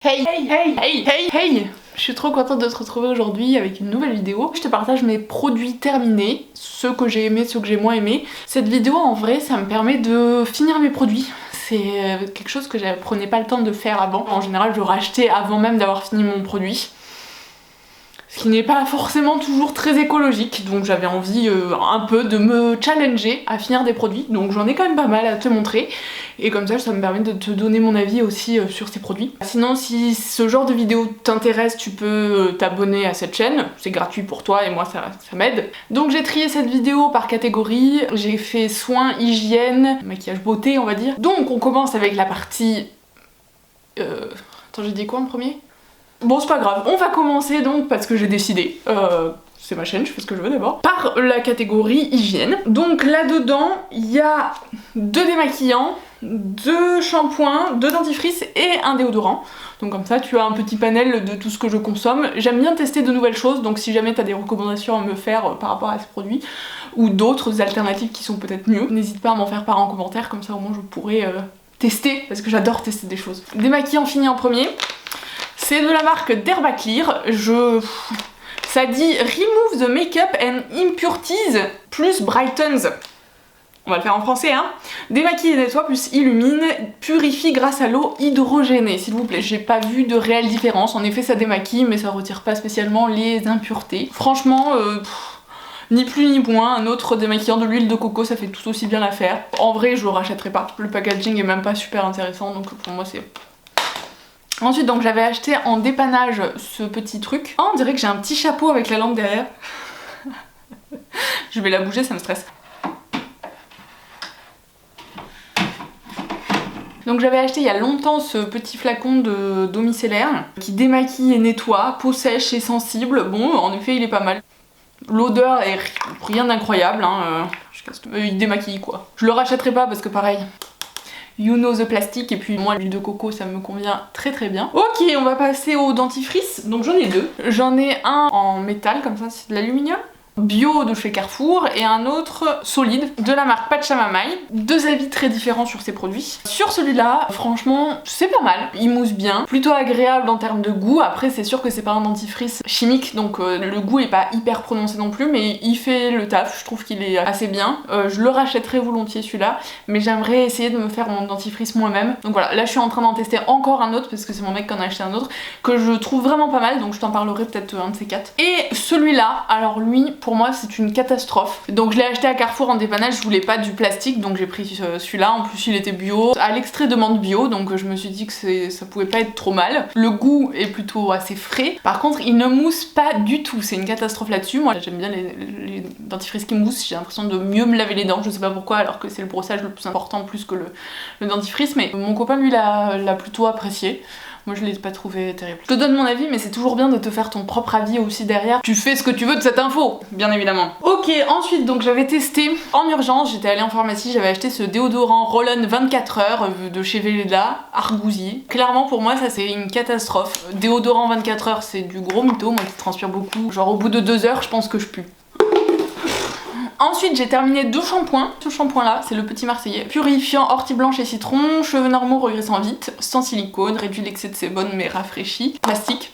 Hey, hey, hey, hey, hey, hey! Je suis trop contente de te retrouver aujourd'hui avec une nouvelle vidéo. Je te partage mes produits terminés, ceux que j'ai aimés, ceux que j'ai moins aimés. Cette vidéo, en vrai, ça me permet de finir mes produits. C'est quelque chose que je prenais pas le temps de faire avant. En général, je rachetais avant même d'avoir fini mon produit. Ce qui n'est pas forcément toujours très écologique, donc j'avais envie un peu de me challenger à finir des produits, donc j'en ai quand même pas mal à te montrer, et comme ça me permet de te donner mon avis aussi sur ces produits. Sinon, si ce genre de vidéo t'intéresse, tu peux t'abonner à cette chaîne, c'est gratuit pour toi et moi ça m'aide. Donc j'ai trié cette vidéo par catégorie, j'ai fait soins, hygiène, maquillage beauté on va dire. Donc on commence avec la partie... Attends, j'ai dit quoi en premier ? Bon, c'est pas grave, on va commencer donc parce que j'ai décidé, c'est ma chaîne, je fais ce que je veux d'abord, par la catégorie hygiène. Donc là-dedans, il y a 2 démaquillants, 2 shampoings, 2 dentifrices et un déodorant. Donc comme ça, tu as un petit panel de tout ce que je consomme. J'aime bien tester de nouvelles choses, donc si jamais tu as des recommandations à me faire par rapport à ces produits, ou d'autres alternatives qui sont peut-être mieux, n'hésite pas à m'en faire part en commentaire, comme ça au moins je pourrais tester, parce que j'adore tester des choses. Démaquillant fini en premier. C'est de la marque Derbaclear, ça dit Remove the Makeup and Impurities plus Brightens. On va le faire en français, hein. Démaquille et nettoie plus illumine, purifie grâce à l'eau hydrogénée, s'il vous plaît. J'ai pas vu de réelle différence, en effet ça démaquille, mais ça retire pas spécialement les impuretés. Franchement, ni plus ni moins, un autre démaquillant de l'huile de coco, ça fait tout aussi bien l'affaire. En vrai, je le rachèterai pas, le packaging est même pas super intéressant, donc pour moi c'est... Ensuite, donc j'avais acheté en dépannage ce petit truc. Oh, on dirait que j'ai un petit chapeau avec la lampe derrière. Je vais la bouger, ça me stresse. Donc j'avais acheté il y a longtemps ce petit flacon d'eau micellaire qui démaquille et nettoie, peau sèche et sensible. Bon, en effet, il est pas mal. L'odeur est rien d'incroyable, hein. Il démaquille quoi. Je le rachèterai pas parce que pareil... You know the plastique, et puis moi l'huile de coco ça me convient très très bien. Ok, on va passer au dentifrice, donc j'en ai 2. J'en ai un en métal comme ça, c'est de l'aluminium, bio de chez Carrefour, et un autre solide de la marque Pachamamay. 2 avis très différents sur ces produits. Sur celui-là, franchement, c'est pas mal, il mousse bien, plutôt agréable en termes de goût. Après c'est sûr que c'est pas un dentifrice chimique, donc le goût est pas hyper prononcé non plus, mais il fait le taf, je trouve qu'il est assez bien. Je le rachèterai volontiers celui-là, mais j'aimerais essayer de me faire mon dentifrice moi-même. Donc voilà, là je suis en train d'en tester encore un autre, parce que c'est mon mec qui en a acheté un autre, que je trouve vraiment pas mal, donc je t'en parlerai peut-être un de ces 4. Et celui-là, alors lui, pour moi c'est une catastrophe. Donc je l'ai acheté à Carrefour en dépannage, je voulais pas du plastique, donc j'ai pris celui-là. En plus il était bio, à l'extrait demande bio, donc je me suis dit que ça pouvait pas être trop mal. Le goût est plutôt assez frais, par contre il ne mousse pas du tout, c'est une catastrophe là-dessus. Moi j'aime bien les dentifrices qui moussent, j'ai l'impression de mieux me laver les dents, je sais pas pourquoi, alors que c'est le brossage le plus important plus que le dentifrice, mais mon copain lui l'a plutôt apprécié. Moi je l'ai pas trouvé terrible. Je te donne mon avis, mais c'est toujours bien de te faire ton propre avis aussi derrière. Tu fais ce que tu veux de cette info, bien évidemment. Ok, ensuite donc j'avais testé en urgence, j'étais allée en pharmacie, j'avais acheté ce déodorant Roll-On 24 heures de chez Velleda, argousier. Clairement pour moi ça c'est une catastrophe. Déodorant 24 heures c'est du gros mytho, moi qui transpire beaucoup. Genre au bout de 2 heures je pense que je pue. Ensuite j'ai terminé 2 shampoings. Ce shampoing là, c'est le petit marseillais. Purifiant ortie blanche et citron, cheveux normaux regraissant vite, sans silicone, réduit l'excès de sébum mais rafraîchi. Plastique.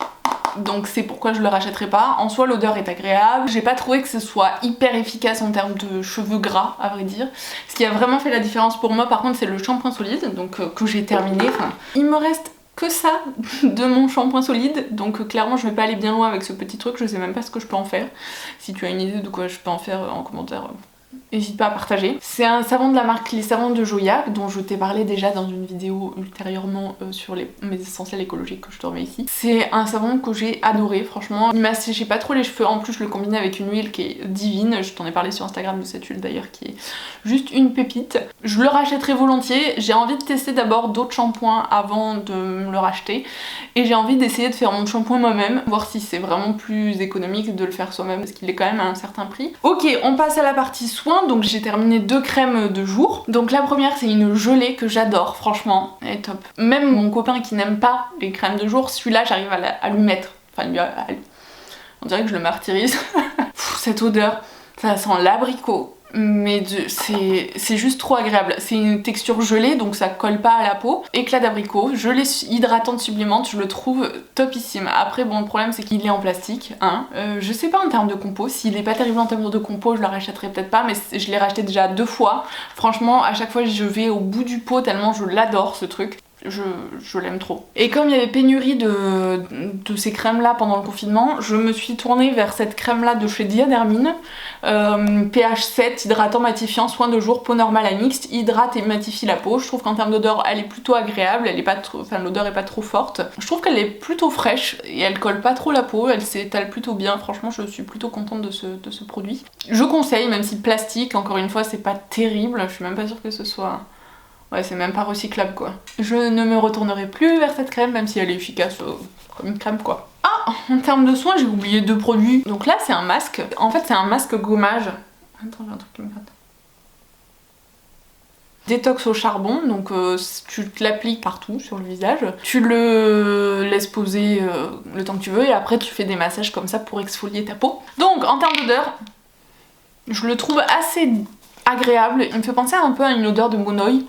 Donc c'est pourquoi je le rachèterai pas. En soi l'odeur est agréable. J'ai pas trouvé que ce soit hyper efficace en termes de cheveux gras à vrai dire. Ce qui a vraiment fait la différence pour moi par contre c'est le shampoing solide, donc que j'ai terminé. Enfin, il me reste que ça de mon shampoing solide, donc clairement je vais pas aller bien loin avec ce petit truc, je sais même pas ce que je peux en faire. Si tu as une idée de quoi je peux en faire en commentaire, n'hésite pas à partager. C'est un savon de la marque Les Savons de Joya, dont je t'ai parlé déjà dans une vidéo ultérieurement sur mes essentiels écologiques que je te remets ici. C'est un savon que j'ai adoré, franchement. Il m'a séché pas trop les cheveux, en plus je le combine avec une huile qui est divine. Je t'en ai parlé sur Instagram de cette huile d'ailleurs qui est juste une pépite. Je le rachèterai volontiers. J'ai envie de tester d'abord d'autres shampoings avant de me le racheter. Et j'ai envie d'essayer de faire mon shampoing moi-même, voir si c'est vraiment plus économique de le faire soi-même parce qu'il est quand même à un certain prix. Ok, on passe à la partie soins. Donc j'ai terminé 2 crèmes de jour. Donc la première c'est une gelée que j'adore, franchement, elle est top. Même mon copain qui n'aime pas les crèmes de jour, celui-là j'arrive à lui mettre. Enfin on dirait que je le martyrise. Cette odeur, ça sent l'abricot. mais c'est juste trop agréable. C'est une texture gelée, donc ça colle pas à la peau. Éclat d'abricot, gelée hydratante sublimante, je le trouve topissime. Après bon, le problème c'est qu'il est en plastique, hein. Je sais pas en termes de compo, s'il est pas terrible en termes de compo, je le rachèterai peut-être pas, mais je l'ai racheté déjà 2 fois. Franchement, à chaque fois je vais au bout du pot tellement je l'adore ce truc. Je l'aime trop. Et comme il y avait pénurie de ces crèmes là pendant le confinement, je me suis tournée vers cette crème là de chez Diadermine, pH 7, hydratant, matifiant, soin de jour, peau normale à mixte, hydrate et matifie la peau. Je trouve qu'en termes d'odeur elle est plutôt agréable, elle est pas trop, enfin l'odeur est pas trop forte. Je trouve qu'elle est plutôt fraîche et elle colle pas trop la peau, elle s'étale plutôt bien. Franchement je suis plutôt contente de ce produit. Je conseille, même si le plastique, encore une fois c'est pas terrible, je suis même pas sûre que ce soit... Ouais, c'est même pas recyclable quoi. Je ne me retournerai plus vers cette crème, même si elle est efficace comme une crème quoi. Ah, en termes de soins, j'ai oublié 2 produits. Donc là, c'est un masque. En fait, c'est un masque gommage. Attends, j'ai un truc qui me gratte. Détox au charbon, donc tu te l'appliques partout sur le visage. Tu le laisses poser le temps que tu veux et après tu fais des massages comme ça pour exfolier ta peau. Donc, en termes d'odeur, je le trouve assez agréable. Il me fait penser un peu à une odeur de monoï,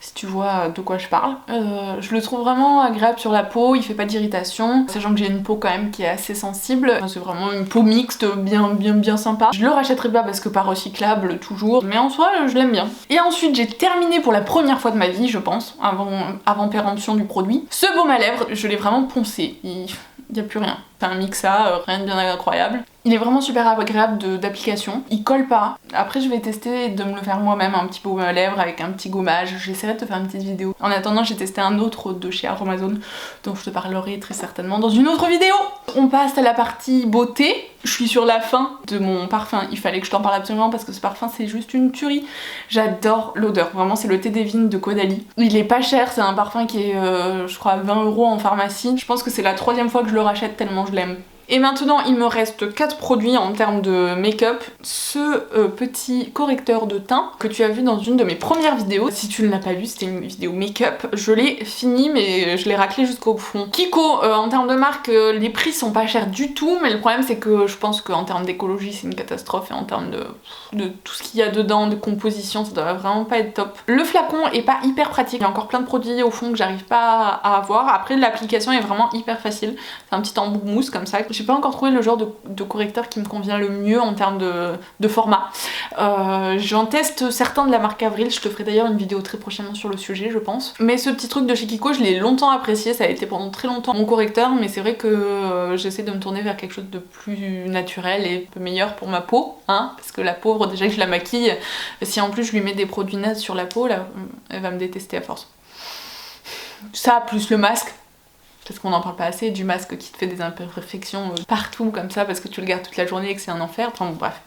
si tu vois de quoi je parle. Je le trouve vraiment agréable sur la peau, il fait pas d'irritation, sachant que j'ai une peau quand même qui est assez sensible. C'est vraiment une peau mixte, bien sympa. Je le rachèterai pas parce que pas recyclable toujours, mais en soi je l'aime bien. Et ensuite j'ai terminé pour la première fois de ma vie, je pense, avant péremption du produit, ce baume à lèvres. Je l'ai vraiment poncé, il y a plus rien. C'est un mixa, rien de bien incroyable. Il est vraiment super agréable d'application, il colle pas. Après je vais tester de me le faire moi-même, un petit baume à lèvres avec un petit gommage. J'essaierai de te faire une petite vidéo. En attendant j'ai testé un autre de chez Aromazone dont je te parlerai très certainement dans une autre vidéo. On passe à la partie beauté. Je suis sur la fin de mon parfum, il fallait que je t'en parle absolument parce que ce parfum c'est juste une tuerie. J'adore l'odeur, vraiment c'est le thé des vignes de Caudalie. Il est pas cher, c'est un parfum qui est je crois 20 € en pharmacie. Je pense que c'est la 3e fois que je le rachète tellement je l'aime. Et maintenant il me reste 4 produits en termes de make-up. Ce petit correcteur de teint que tu as vu dans une de mes premières vidéos. Si tu ne l'as pas vu, c'était une vidéo make-up. Je l'ai fini mais je l'ai raclé jusqu'au fond. Kiko, en termes de marque, les prix sont pas chers du tout, mais le problème c'est que je pense qu'en termes d'écologie c'est une catastrophe et en termes de tout ce qu'il y a dedans, de composition, ça doit vraiment pas être top. Le flacon est pas hyper pratique, il y a encore plein de produits au fond que j'arrive pas à avoir. Après l'application est vraiment hyper facile, c'est un petit embout mousse comme ça. J'ai pas encore trouvé le genre de correcteur qui me convient le mieux en termes de format. J'en teste certains de la marque Avril, je te ferai d'ailleurs une vidéo très prochainement sur le sujet je pense. Mais ce petit truc de chez Kiko, je l'ai longtemps apprécié, ça a été pendant très longtemps mon correcteur, mais c'est vrai que j'essaie de me tourner vers quelque chose de plus naturel et un peu meilleur pour ma peau, hein, parce que la pauvre, déjà que je la maquille, si en plus je lui mets des produits nazes sur la peau, là, elle va me détester à force. Ça, plus le masque, parce qu'on n'en parle pas assez, du masque qui te fait des imperfections partout comme ça parce que tu le gardes toute la journée et que c'est un enfer, enfin bon bref.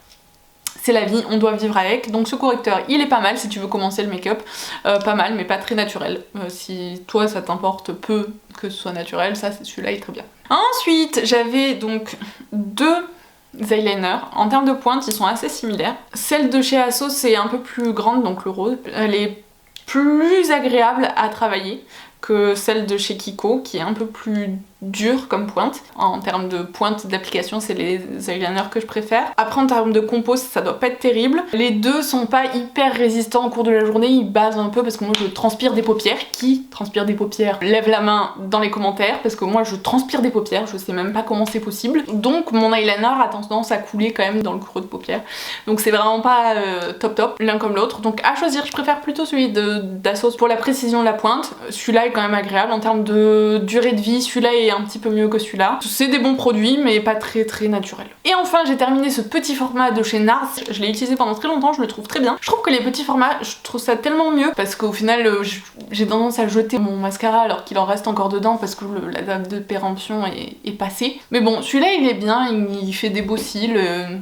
C'est la vie, on doit vivre avec. Donc ce correcteur, il est pas mal si tu veux commencer le make-up. Pas mal, mais pas très naturel. Si toi ça t'importe peu que ce soit naturel, ça celui-là il est très bien. Ensuite, j'avais donc 2 eyeliners. En termes de pointe, ils sont assez similaires. Celle de chez Asos, c'est un peu plus grande, donc le rose. Elle est plus agréable à travailler que celle de chez Kiko, qui est un peu plus dure comme pointe. En termes de pointe d'application, c'est les eyeliners que je préfère. Après, en termes de compos, ça doit pas être terrible. Les deux sont pas hyper résistants au cours de la journée, ils basent un peu parce que moi je transpire des paupières. Qui transpire des paupières? Lève la main dans les commentaires parce que moi je transpire des paupières, je sais même pas comment c'est possible. Donc mon eyeliner a tendance à couler quand même dans le creux de paupière. Donc c'est vraiment pas top l'un comme l'autre. Donc à choisir, je préfère plutôt celui d'Asos pour la précision de la pointe. Celui-là est quand même agréable en termes de durée de vie, celui-là est un petit peu mieux que celui-là. C'est des bons produits mais pas très naturels. Et enfin j'ai terminé ce petit format de chez NARS, je l'ai utilisé pendant très longtemps, je le trouve très bien. Je trouve que les petits formats, je trouve ça tellement mieux parce qu'au final j'ai tendance à jeter mon mascara alors qu'il en reste encore dedans parce que la date de péremption est passée. Mais bon, celui-là il est bien, il fait des beaux cils,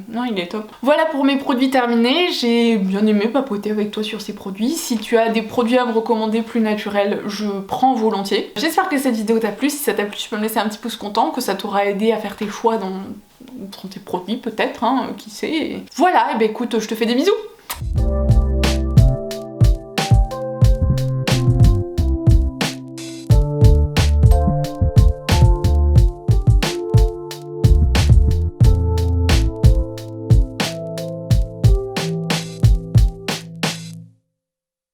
non il est top. Voilà pour mes produits terminés, j'ai bien aimé papoter avec toi sur ces produits. Si tu as des produits à me recommander plus naturels, je prends volontiers. J'espère que cette vidéo t'a plu, si ça t'a plu tu peux me laisser un petit pouce content, que ça t'aura aidé à faire tes choix dans tes produits peut-être, hein, qui sait. Voilà, et bah écoute, je te fais des bisous.